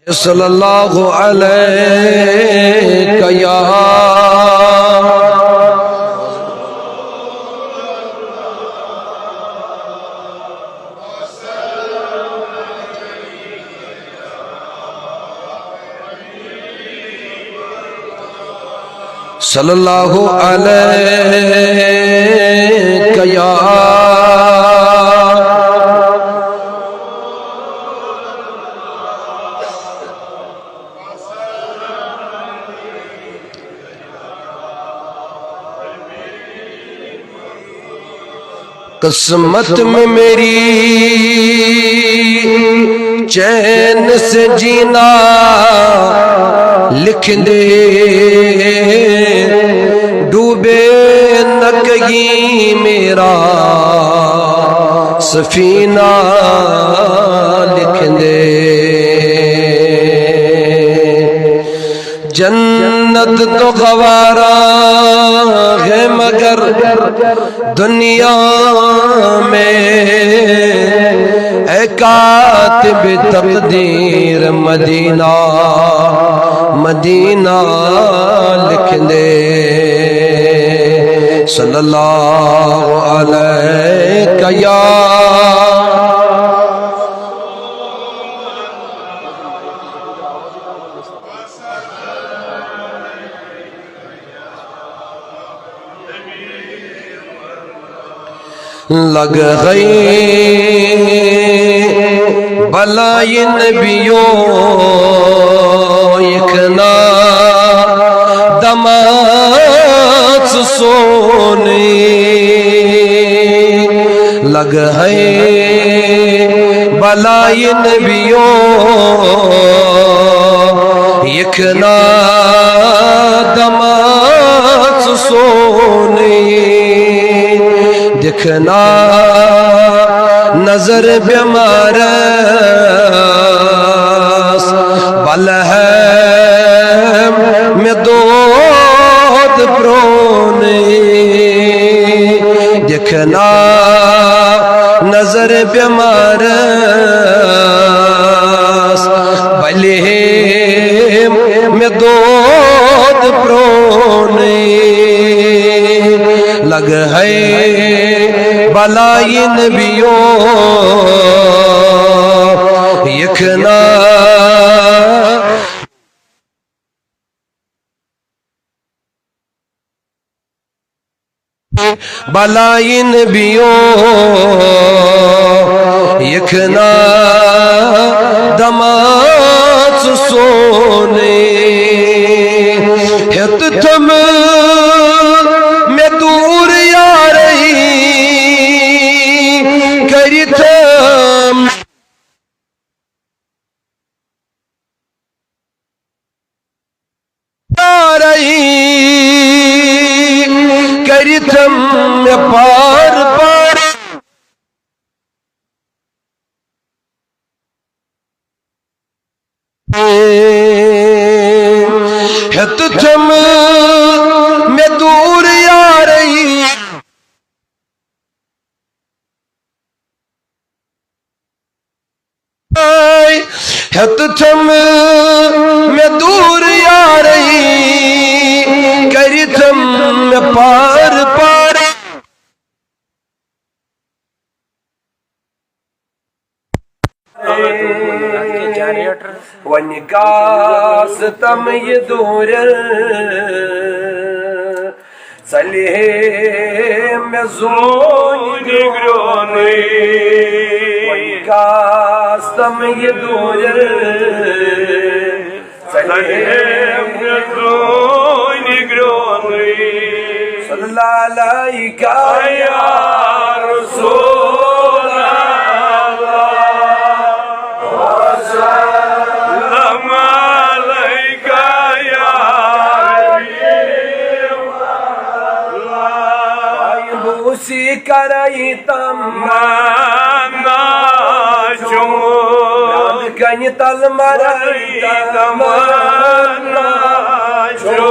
सल्लल्लाहु अलैहि या सल्लल्लाहु अलैहि या किस्मत में मेरी चैन से जीना लिख दे, डूबे न कहीं मेरा सफीना लिख दे। जन्नत तो गवारा है मगर दुनिया में कातिब तकदीर मदीना मदीना लिख दे। सल्लल्लाहु अलैहि या लग गई बलाई नबियों इकना दमास सोने, लग है बलाई नबियों इकना दमास सोने। दिखना नजर बीमार बल है में दोद प्रोने। दिखना नजर बीमार बले में दोद प्रोने। लग है बलाई नबियों यखना बलाई नबियों यखना दमास सोने। हित थम में दूर या रही करी थम रही करी थम में पार पार। हित थम में दूर या रही हित थम में दूर या रही करी थम में पार पार। वन कास तम ये दूर चले में जोन ग्रोने। वन कास तम ये दूर चले में जोन ग्रोने। सल्लल्लाहु अलैहि या रसूल उसी करई तमन्ना जो कहीं तल मरई तमन्ना जो